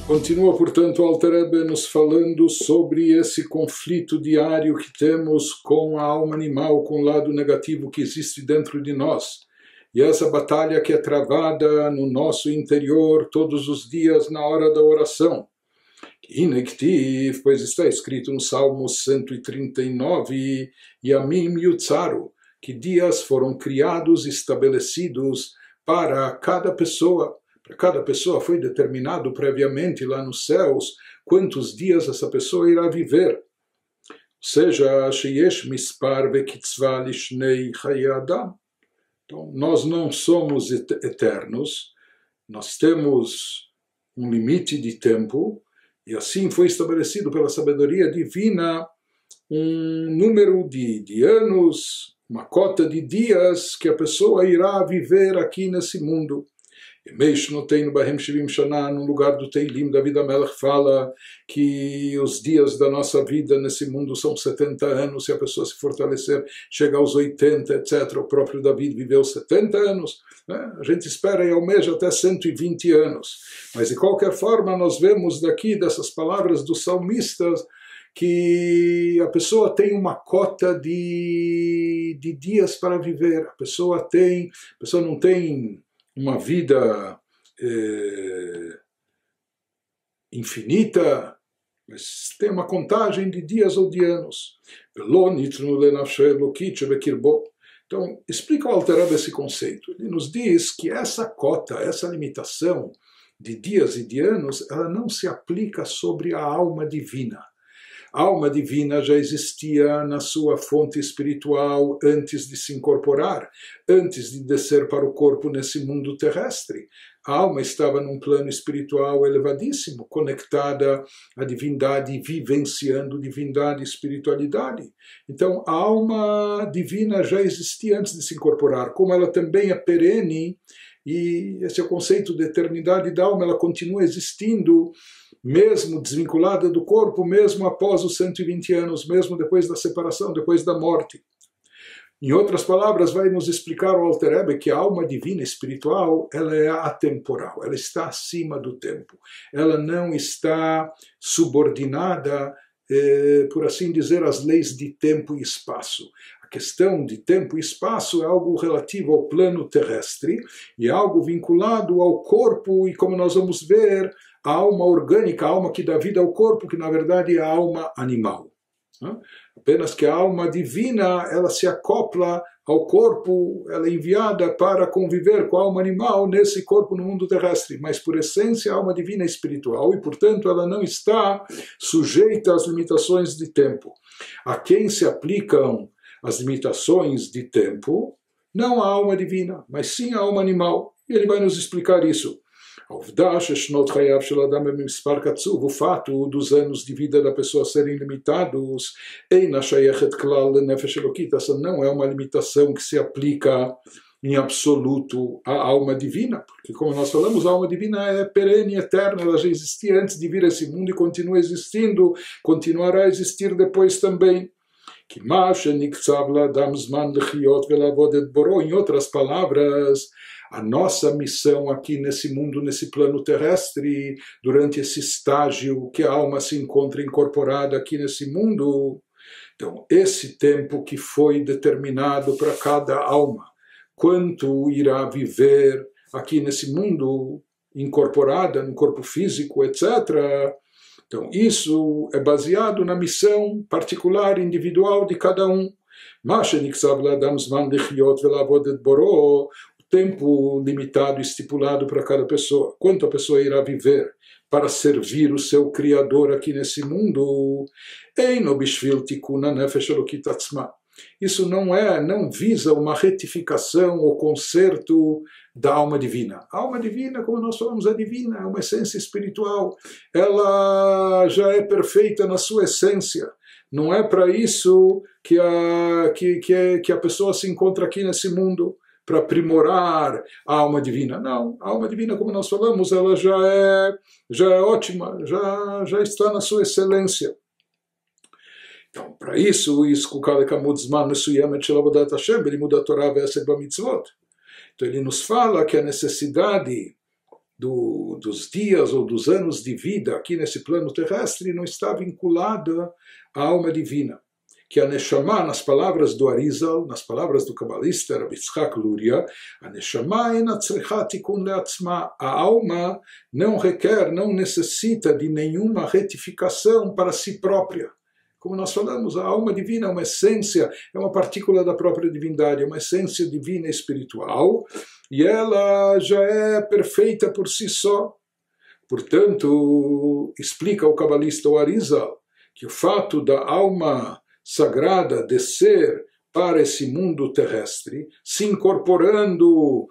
Continua, portanto, o Alter Rebbe nos falando sobre esse conflito diário que temos com a alma animal, com o lado negativo que existe dentro de nós. E essa batalha que é travada no nosso interior todos os dias na hora da oração. Inektiv, pois está escrito no Salmo 139, Yamim Yutzaru, que dias foram criados, estabelecidos para cada pessoa. Para cada pessoa foi determinado previamente lá nos céus quantos dias essa pessoa irá viver. Ou seja, Sheyesh Mispar Vekitzvah Lishnei Chaye Adam. Então, nós não somos eternos, nós temos um limite de tempo, e assim foi estabelecido pela sabedoria divina um número de anos, uma cota de dias que a pessoa irá viver aqui nesse mundo. No lugar do Teilim, David HaMelech fala que os dias da nossa vida nesse mundo são 70 anos, se a pessoa se fortalecer, chega aos 80, etc. O próprio David viveu 70 anos, né? A gente espera e almeja até 120 anos. Mas de qualquer forma, nós vemos daqui, dessas palavras dos salmistas, que a pessoa tem uma cota de dias para viver. A pessoa não tem uma vida infinita, mas tem uma contagem de dias ou de anos. Então, explica o Alter Rebbe esse conceito. Ele nos diz que essa cota, essa limitação de dias e de anos, ela não se aplica sobre a alma divina. A alma divina já existia na sua fonte espiritual antes de se incorporar, antes de descer para o corpo nesse mundo terrestre. A alma estava num plano espiritual elevadíssimo, conectada à divindade, vivenciando divindade e espiritualidade. Então, a alma divina já existia antes de se incorporar, como ela também é perene, e esse é o conceito de eternidade da alma, ela continua existindo, mesmo desvinculada do corpo, mesmo após os 120 anos, mesmo depois da separação, depois da morte. Em outras palavras, vai nos explicar o Alter Rebbe que a alma divina espiritual, ela é atemporal, ela está acima do tempo. Ela não está subordinada, por assim dizer, às leis de tempo e espaço. A questão de tempo e espaço é algo relativo ao plano terrestre e é algo vinculado ao corpo e, como nós vamos ver, a alma orgânica, a alma que dá vida ao corpo, que na verdade é a alma animal. Apenas que a alma divina, ela se acopla ao corpo, ela é enviada para conviver com a alma animal nesse corpo no mundo terrestre, mas por essência a alma divina é espiritual e, portanto, ela não está sujeita às limitações de tempo. A quem se aplicam as limitações de tempo? Não a alma divina, mas sim a alma animal. E ele vai nos explicar isso. O fato dos anos de vida da pessoa serem limitados, essa não é uma limitação que se aplica em absoluto à alma divina, porque, como nós falamos, a alma divina é perene, eterna, ela já existia antes de vir a esse mundo e continua existindo, continuará a existir depois também. Em outras palavras, a nossa missão aqui nesse mundo, nesse plano terrestre, durante esse estágio que a alma se encontra incorporada aqui nesse mundo, então esse tempo que foi determinado para cada alma, quanto irá viver aqui nesse mundo, incorporada no corpo físico, etc., então, isso é baseado na missão particular, individual de cada um. O tempo limitado, estipulado para cada pessoa. Quanto a pessoa irá viver para servir o seu Criador aqui nesse mundo? Isso não visa uma retificação ou conserto da alma divina. A alma divina, como nós falamos, é divina, é uma essência espiritual. Ela já é perfeita na sua essência. Não é para isso que a pessoa se encontra aqui nesse mundo, para aprimorar a alma divina. Não, a alma divina, como nós falamos, ela já é ótima, já está na sua excelência. Então, para isso, então ele nos fala que a necessidade dos dias ou dos anos de vida aqui nesse plano terrestre não está vinculada à alma divina. Que a Neshama, nas palavras do Arizal, nas palavras do cabalista Rabbi Yitzhak Luria, a Neshama ena tzricha tikun leatzma, a alma não requer, não necessita de nenhuma retificação para si própria. Como nós falamos, a alma divina é uma essência, é uma partícula da própria divindade, é uma essência divina e espiritual, e ela já é perfeita por si só. Portanto, explica o cabalista o Arizal, que o fato da alma sagrada descer para esse mundo terrestre, se incorporando,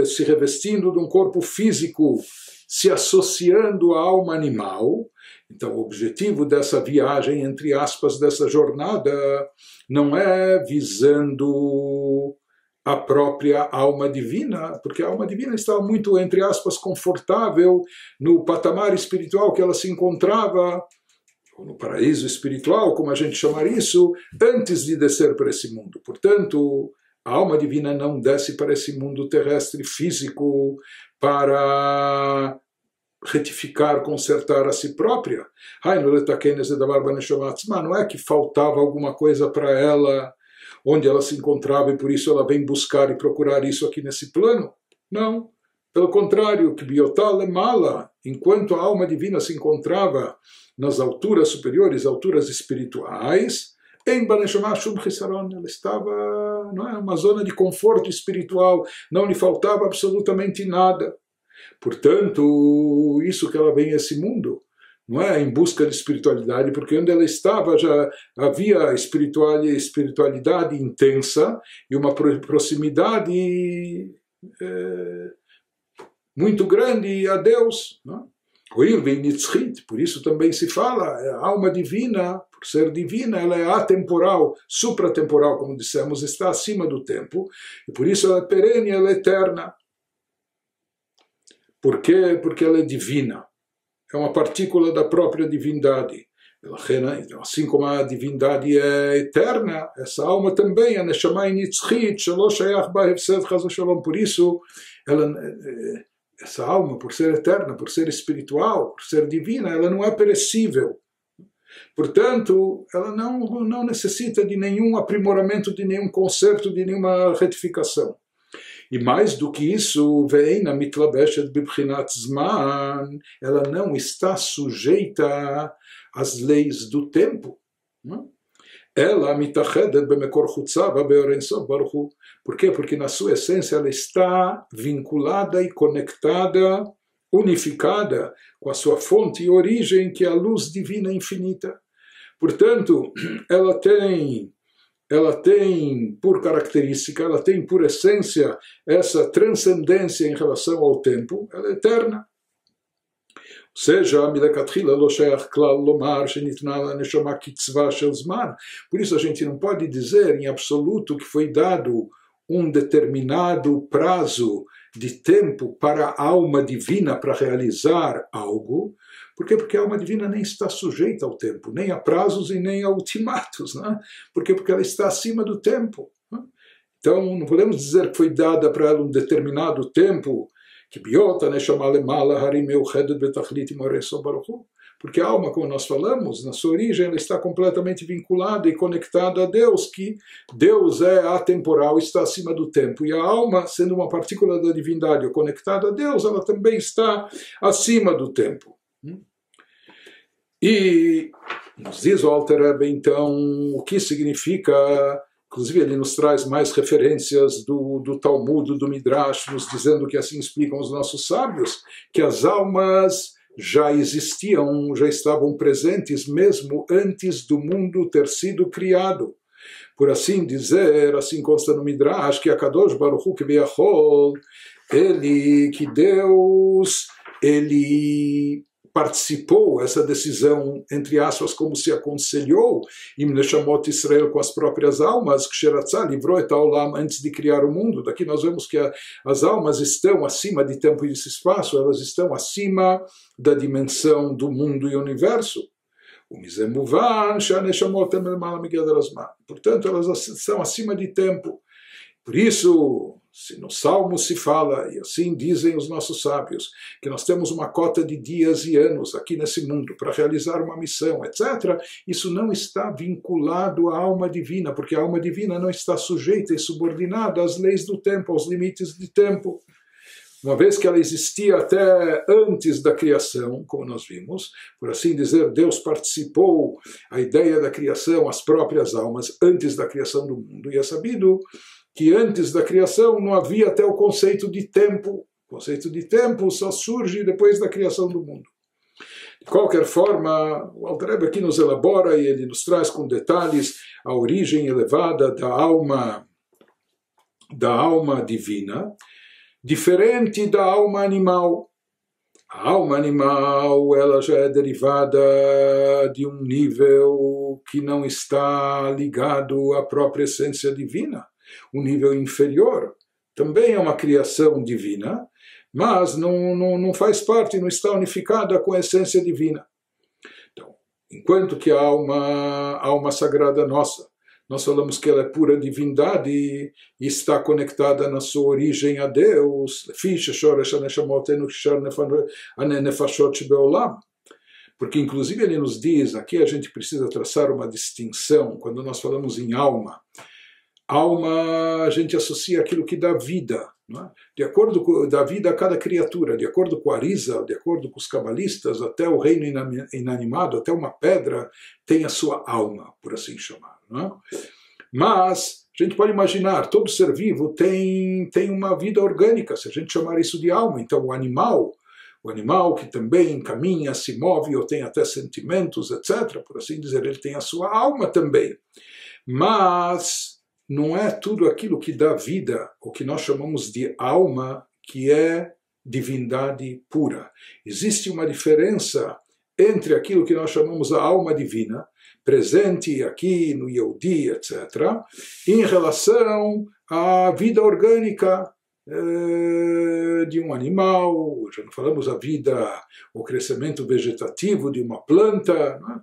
se revestindo de um corpo físico, se associando à alma animal. Então, o objetivo dessa viagem, entre aspas, dessa jornada, não é visando a própria alma divina, porque a alma divina estava muito, entre aspas, confortável no patamar espiritual que ela se encontrava, ou no paraíso espiritual, como a gente chamar isso, antes de descer para esse mundo. Portanto, a alma divina não desce para esse mundo terrestre físico para retificar, consertar a si própria. Não é que faltava alguma coisa para ela, onde ela se encontrava, e por isso ela vem buscar e procurar isso aqui nesse plano. Não. Pelo contrário, que biotal é mala, enquanto a alma divina se encontrava nas alturas superiores, alturas espirituais, em Baneshama Shum Chisaron, ela estava, não é, uma zona de conforto espiritual, não lhe faltava absolutamente nada. Portanto, isso que ela vem a esse mundo, não é em busca de espiritualidade, porque onde ela estava já havia espiritualidade intensa e uma proximidade muito grande a Deus, não é? Por isso também se fala, a alma divina, por ser divina, ela é atemporal, supratemporal, como dissemos, está acima do tempo, e por isso ela é perene, ela é eterna. Por quê? Porque ela é divina, é uma partícula da própria divindade. Então, assim como a divindade é eterna, essa alma também, a Neshama Nitzchit, Shalosh Hayach Ba Hefsed Chas V'Shalom, por isso ela... Essa alma, por ser eterna, por ser espiritual, por ser divina, ela não é perecível. Portanto, ela não necessita de nenhum aprimoramento, de nenhum conserto, de nenhuma retificação. E mais do que isso, ve'eina mitlabeshet bibchinat zman, ela não está sujeita às leis do tempo. Ela mitachedet bemekor chutzav be'or Ein Sof Baruch Hu. Por quê? Porque na sua essência ela está vinculada e conectada, unificada com a sua fonte e origem, que é a luz divina infinita. Portanto, ela tem por característica, ela tem por essência essa transcendência em relação ao tempo, ela é eterna. Ou seja, por isso a gente não pode dizer em absoluto que foi dado um determinado prazo de tempo para a alma divina para realizar algo. Por quê? Porque a alma divina nem está sujeita ao tempo, nem a prazos e nem a ultimatos. Né? Por quê? Porque ela está acima do tempo. Né? Então, não podemos dizer que foi dada para ela um determinado tempo, porque a alma, como nós falamos, na sua origem, ela está completamente vinculada e conectada a Deus, que Deus é atemporal, está acima do tempo. E a alma, sendo uma partícula da divindade conectada a Deus, ela também está acima do tempo. E nos diz o Alter Rebbe, então, o que significa... Inclusive, ele nos traz mais referências do Talmud, do Midrash, nos dizendo que assim explicam os nossos sábios, que as almas já existiam, já estavam presentes mesmo antes do mundo ter sido criado. Por assim dizer, assim consta no Midrash, que a Kadosh Baruch Hu Keviyachol, que Deus, ele participou, essa decisão, entre aspas, como se aconselhou, Im Neshamot Israel, com as próprias almas, que Sheratzah livrou et haolam antes de criar o mundo. Daqui nós vemos que as almas estão acima de tempo e de espaço, elas estão acima da dimensão do mundo e universo. Portanto, elas estão acima de tempo. Por isso, se no Salmo se fala, e assim dizem os nossos sábios, que nós temos uma cota de dias e anos aqui nesse mundo para realizar uma missão, etc., isso não está vinculado à alma divina, porque a alma divina não está sujeita e subordinada às leis do tempo, aos limites de tempo. Uma vez que ela existia até antes da criação, como nós vimos, por assim dizer, Deus participou a ideia da criação, as próprias almas, antes da criação do mundo. E é sabido que antes da criação não havia até o conceito de tempo. O conceito de tempo só surge depois da criação do mundo. De qualquer forma, o Alter Rebbe aqui nos elabora e ele nos traz com detalhes a origem elevada da alma divina, diferente da alma animal. A alma animal, ela já é derivada de um nível que não está ligado à própria essência divina, um nível inferior. Também é uma criação divina, mas não faz parte, não está unificada com a essência divina. Então, enquanto que a alma sagrada nossa, nós falamos que ela é pura divindade e está conectada na sua origem a Deus, porque inclusive ele nos diz, aqui a gente precisa traçar uma distinção, quando nós falamos em alma. Alma, a gente associa aquilo que dá vida, não é? De acordo com dá vida a cada criatura, de acordo com a Arizal, de acordo com os cabalistas, até o reino inanimado, até uma pedra, tem a sua alma, por assim chamar. Não é? Mas a gente pode imaginar, todo ser vivo tem uma vida orgânica, se a gente chamar isso de alma. Então o animal que também caminha, se move, ou tem até sentimentos, etc., por assim dizer, ele tem a sua alma também. Mas não é tudo aquilo que dá vida, o que nós chamamos de alma, que é divindade pura. Existe uma diferença entre aquilo que nós chamamos a alma divina, presente aqui no Yehudi, etc., em relação à vida orgânica de um animal, já não falamos a vida, o crescimento vegetativo de uma planta, não é?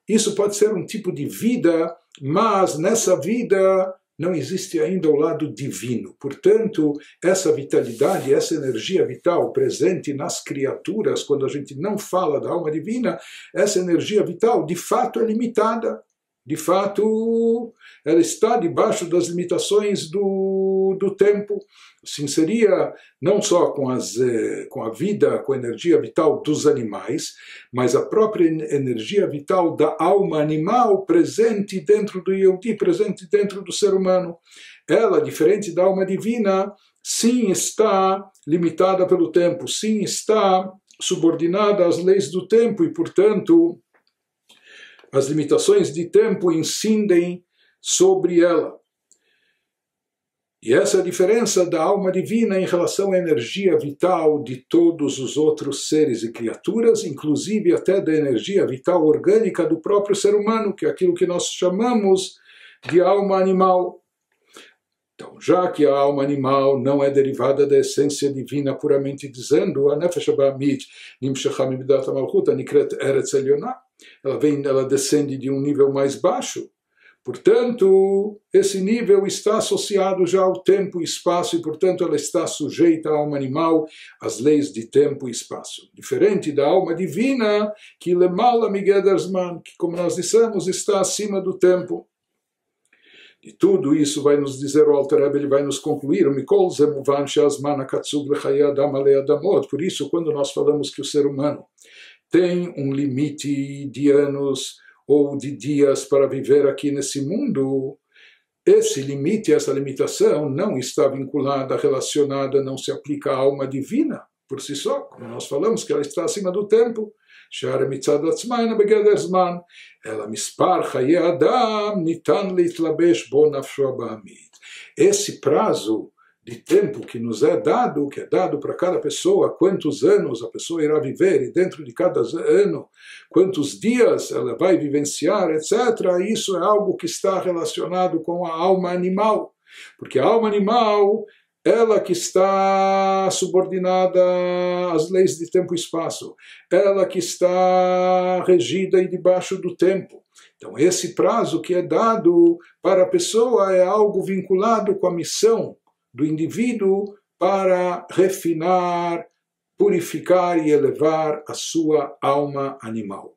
Isso pode ser um tipo de vida, mas nessa vida não existe ainda o lado divino. Portanto, essa vitalidade, essa energia vital presente nas criaturas, quando a gente não fala da alma divina, essa energia vital de fato é limitada. De fato, ela está debaixo das limitações do tempo. Assim seria não só com a vida, com a energia vital dos animais, mas a própria energia vital da alma animal presente dentro do Yehudi, presente dentro do ser humano. Ela, diferente da alma divina, sim está limitada pelo tempo, sim está subordinada às leis do tempo e, portanto, as limitações de tempo incidem sobre ela. E essa é a diferença da alma divina em relação à energia vital de todos os outros seres e criaturas, inclusive até da energia vital orgânica do próprio ser humano, que é aquilo que nós chamamos de alma animal. Então, já que a alma animal não é derivada da essência divina puramente dizendo, a Nefesh HaBa'amid nimshecha midat HaMalchut nikret Eretz Elyoná, ela descende de um nível mais baixo. Portanto, esse nível está associado já ao tempo e espaço e, portanto, ela está sujeita à alma animal, às leis de tempo e espaço. Diferente da alma divina, que lemala migeder zman, que, como nós dissemos, está acima do tempo. E tudo isso vai nos dizer o Alter Rebbe, ele vai nos concluir, por isso, quando nós falamos que o ser humano tem um limite de anos ou de dias para viver aqui nesse mundo, esse limite, essa limitação não está vinculada, relacionada, não se aplica à alma divina por si só, como nós falamos que ela está acima do tempo. ela mispar chaye adam nitan leitlabesh bo nafsho ba'amid. Esse prazo de tempo que nos é dado, que é dado para cada pessoa, quantos anos a pessoa irá viver, e dentro de cada ano, quantos dias ela vai vivenciar, etc., isso é algo que está relacionado com a alma animal. Porque a alma animal, ela que está subordinada às leis de tempo e espaço, ela que está regida e debaixo do tempo. Então, esse prazo que é dado para a pessoa é algo vinculado com a missão do indivíduo para refinar, purificar e elevar a sua alma animal.